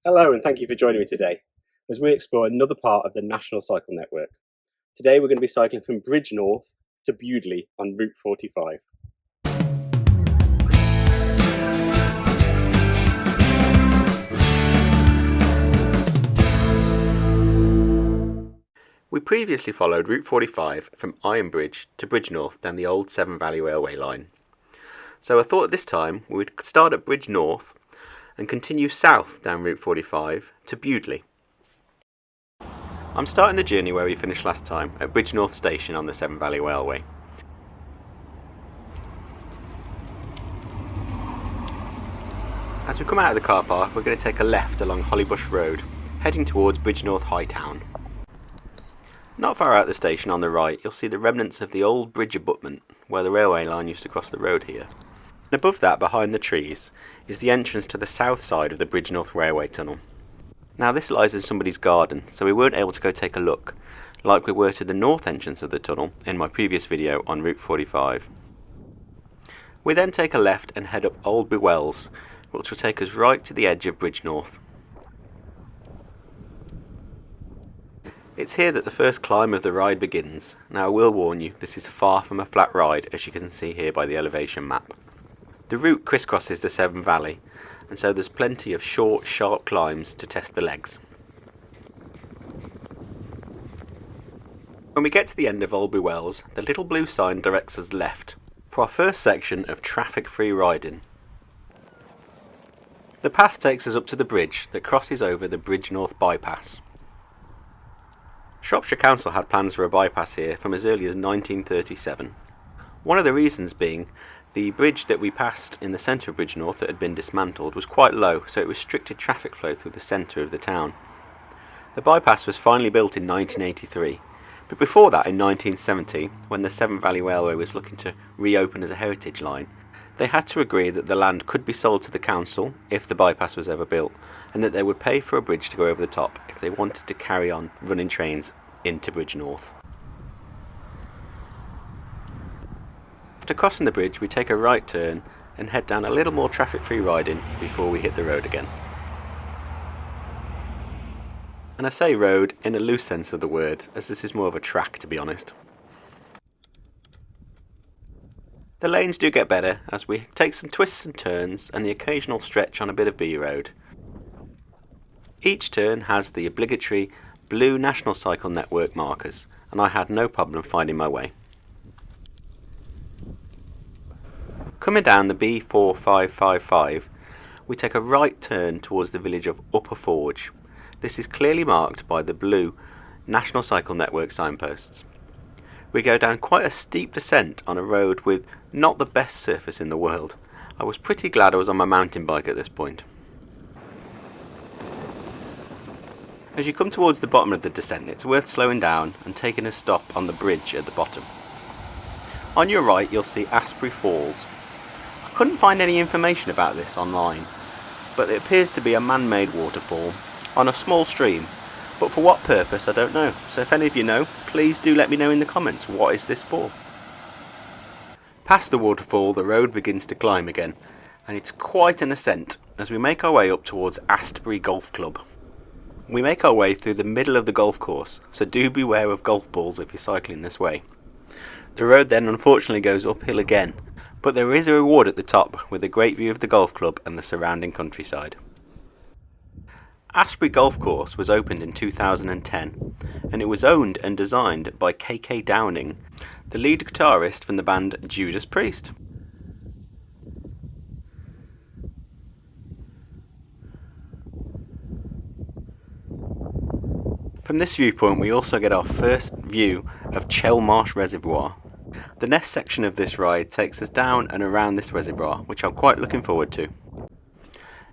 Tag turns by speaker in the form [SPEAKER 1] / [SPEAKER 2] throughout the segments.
[SPEAKER 1] Hello and thank you for joining me today as we explore another part of the National Cycle Network. Today we're going to be cycling from Bridgnorth to Bewdley on Route 45. We previously followed Route 45 from Ironbridge to Bridgnorth down the old Severn Valley railway line. So I thought this time we would start at Bridgnorth and continue south down Route 45 to Bewdley. I'm starting the journey where we finished last time, at Bridgnorth station on the Severn Valley Railway. As we come out of the car park, we're going to take a left along Hollybush Road, heading towards Bridgnorth High Town. Not far out the station on the right, you'll see the remnants of the old bridge abutment where the railway line used to cross the road here. And above that, behind the trees, is the entrance to the south side of the Bridgnorth Railway Tunnel. Now this lies in somebody's garden, so we weren't able to go take a look, like we were to the north entrance of the tunnel in my previous video on Route 45. We then take a left and head up Old Bewells, which will take us right to the edge of Bridgnorth. It's here that the first climb of the ride begins. Now I will warn you, this is far from a flat ride, as you can see here by the elevation map. The route crisscrosses the Severn Valley, and so there's plenty of short, sharp climbs to test the legs. When we get to the end of Old Bewells, the little blue sign directs us left for our first section of traffic-free riding. The path takes us up to the bridge that crosses over the Bridgnorth bypass. Shropshire Council had plans for a bypass here from as early as 1937. One of the reasons being the bridge that we passed in the centre of Bridgnorth that had been dismantled was quite low, so it restricted traffic flow through the centre of the town. The bypass was finally built in 1983, but before that in 1970, when the Severn Valley Railway was looking to reopen as a heritage line, they had to agree that the land could be sold to the council if the bypass was ever built, and that they would pay for a bridge to go over the top if they wanted to carry on running trains into Bridgnorth. After crossing the bridge, we take a right turn and head down a little more traffic-free riding before we hit the road again. And I say road in a loose sense of the word, as this is more of a track, to be honest. The lanes do get better as we take some twists and turns and the occasional stretch on a bit of B road. Each turn has the obligatory blue National Cycle Network markers, and I had no problem finding my way. Coming down the B4555, we take a right turn towards the village of Upper Forge. This is clearly marked by the blue National Cycle Network signposts. We go down quite a steep descent on a road with not the best surface in the world. I was pretty glad I was on my mountain bike at this point. As you come towards the bottom of the descent, it's worth slowing down and taking a stop on the bridge at the bottom. On your right you'll see Astbury Falls. I couldn't find any information about this online, but it appears to be a man-made waterfall on a small stream, but for what purpose I don't know, so if any of you know, please do let me know in the comments, what is this for? Past the waterfall the road begins to climb again, and it's quite an ascent as we make our way up towards Astbury Golf Club. We make our way through the middle of the golf course, so do beware of golf balls if you're cycling this way. The road then unfortunately goes uphill again, but there is a reward at the top with a great view of the golf club and the surrounding countryside. Astbury Golf Course was opened in 2010, and it was owned and designed by K.K. Downing, the lead guitarist from the band Judas Priest. From this viewpoint we also get our first view of Chelmarsh Reservoir. The next section of this ride takes us down and around this reservoir, which I'm quite looking forward to.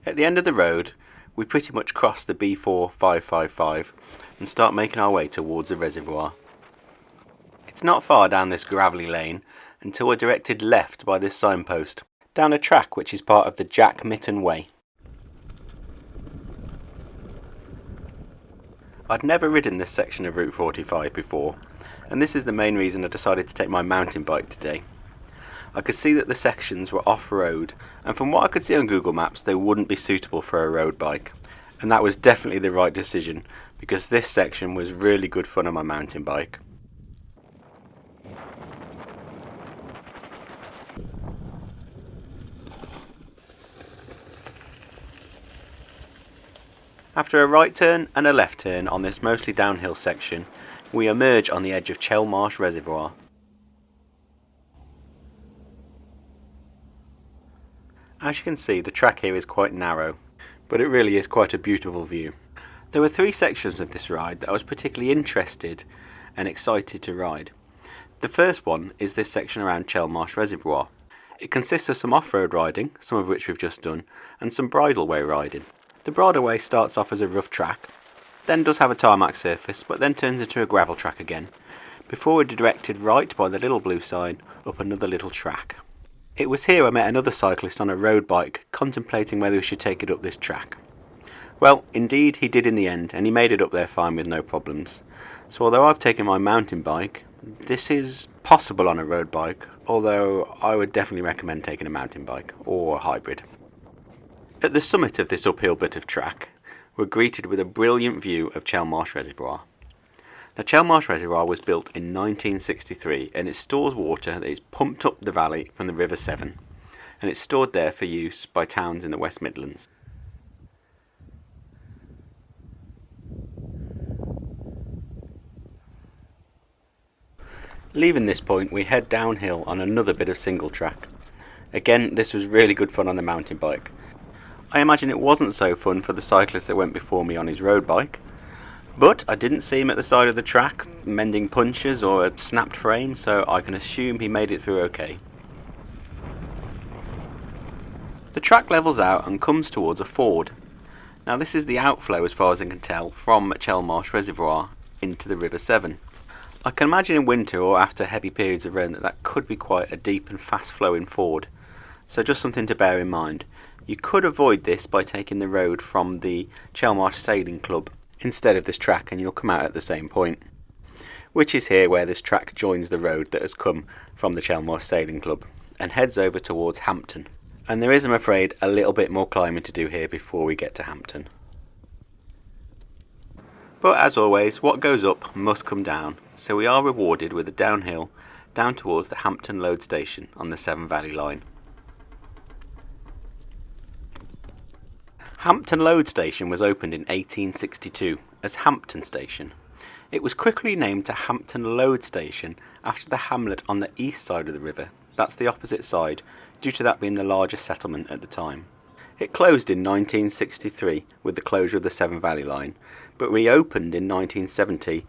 [SPEAKER 1] At the end of the road we pretty much cross the B4555 and start making our way towards the reservoir. It's not far down this gravelly lane until we're directed left by this signpost, down a track which is part of the Jack Mitten Way. I'd never ridden this section of Route 45 before, and this is the main reason I decided to take my mountain bike today. I could see that the sections were off-road, and from what I could see on Google Maps they wouldn't be suitable for a road bike, And that was definitely the right decision, because this section was really good fun on my mountain bike. After a right turn and a left turn on this mostly downhill section, we emerge on the edge of Chelmarsh Reservoir. As you can see, the track here is quite narrow, but it really is quite a beautiful view. There were 3 sections of this ride that I was particularly interested and excited to ride. The first one is this section around Chelmarsh Reservoir. It consists of some off-road riding, some of which we've just done, and some bridleway riding. The bridleway starts off as a rough track, then does have a tarmac surface, but then turns into a gravel track again, before we're directed right by the little blue sign up another little track. It was here I met another cyclist on a road bike, contemplating whether we should take it up this track. Well, indeed he did in the end, and he made it up there fine with no problems. So although I've taken my mountain bike, this is possible on a road bike, although I would definitely recommend taking a mountain bike, or a hybrid. At the summit of this uphill bit of track, we're greeted with a brilliant view of Chelmarsh Reservoir. Now, Chelmarsh Reservoir was built in 1963 and it stores water that is pumped up the valley from the River Severn, and it's stored there for use by towns in the West Midlands. Leaving this point, we head downhill on another bit of single track. Again, this was really good fun on the mountain bike. I imagine it wasn't so fun for the cyclist that went before me on his road bike, but I didn't see him at the side of the track mending punctures or a snapped frame, so I can assume he made it through okay. The track levels out and comes towards a ford. Now this is the outflow, as far as I can tell, from Chelmarsh Reservoir into the River Severn. I can imagine in winter or after heavy periods of rain that could be quite a deep and fast flowing ford, so just something to bear in mind. You could avoid this by taking the road from the Chelmarsh Sailing Club instead of this track, and you'll come out at the same point, which is here where this track joins the road that has come from the Chelmarsh Sailing Club and heads over towards Hampton. And there is, I'm afraid, a little bit more climbing to do here before we get to Hampton. But as always, what goes up must come down, so we are rewarded with a downhill down towards the Hampton Loade station on the Severn Valley line. Hampton Loade station was opened in 1862 as Hampton Station. It was quickly named to Hampton Loade station after the hamlet on the east side of the river, that's the opposite side, due to that being the largest settlement at the time. It closed in 1963 with the closure of the Severn Valley line, but reopened in 1970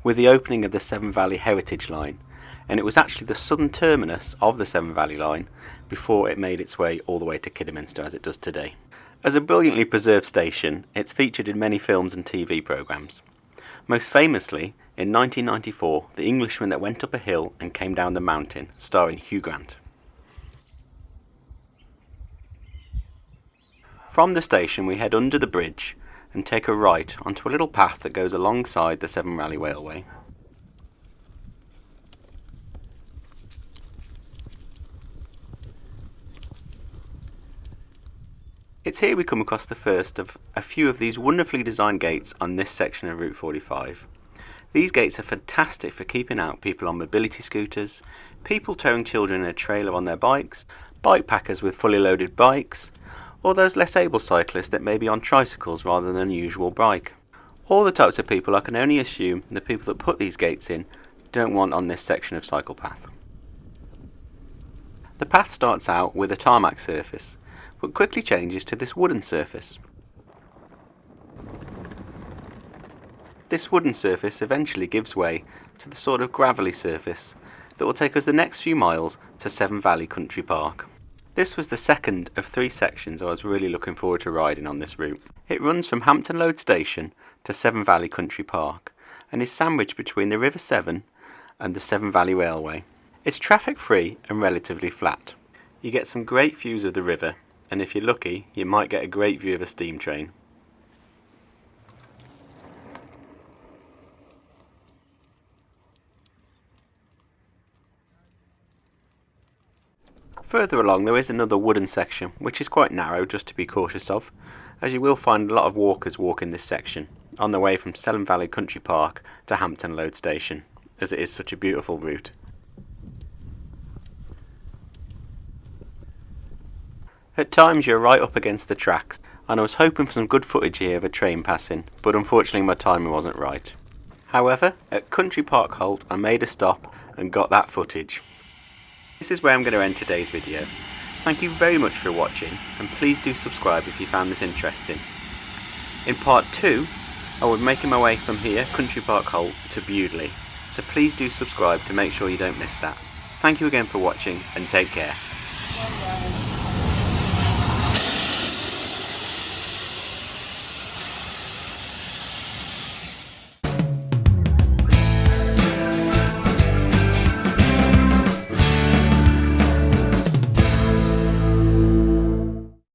[SPEAKER 1] with the opening of the Severn Valley Heritage Line, and it was actually the southern terminus of the Severn Valley line before it made its way all the way to Kidderminster as it does today. As a brilliantly preserved station, it's featured in many films and TV programmes. Most famously, in 1994, The Englishman That Went Up a Hill and Came Down the Mountain, starring Hugh Grant. From the station we head under the bridge and take a right onto a little path that goes alongside the Severn Valley Railway. It's here we come across the first of a few of these wonderfully designed gates on this section of Route 45. These gates are fantastic for keeping out people on mobility scooters, people towing children in a trailer on their bikes, bike packers with fully loaded bikes, or those less able cyclists that may be on tricycles rather than a usual bike. All the types of people I can only assume the people that put these gates in don't want on this section of cycle path. The path starts out with a tarmac surface, but quickly changes to this wooden surface. This wooden surface eventually gives way to the sort of gravelly surface that will take us the next few miles to Severn Valley Country Park. This was the second of 3 sections I was really looking forward to riding on this route. It runs from Hampton Loade Station to Severn Valley Country Park and is sandwiched between the River Severn and the Severn Valley Railway. It's traffic free and relatively flat. You get some great views of the river, and if you're lucky you might get a great view of a steam train. Further along there is another wooden section which is quite narrow, just to be cautious of, as you will find a lot of walkers walking this section on the way from Severn Valley Country Park to Hampton Loade station, as it is such a beautiful route. At times you're right up against the tracks, and I was hoping for some good footage here of a train passing, but unfortunately my timing wasn't right. However, at Country Park Halt I made a stop and got that footage. This is where I'm going to end today's video. Thank you very much for watching, and please do subscribe if you found this interesting. In part 2, I will be making my way from here, Country Park Halt, to Bewdley, so please do subscribe to make sure you don't miss that. Thank you again for watching, and take care.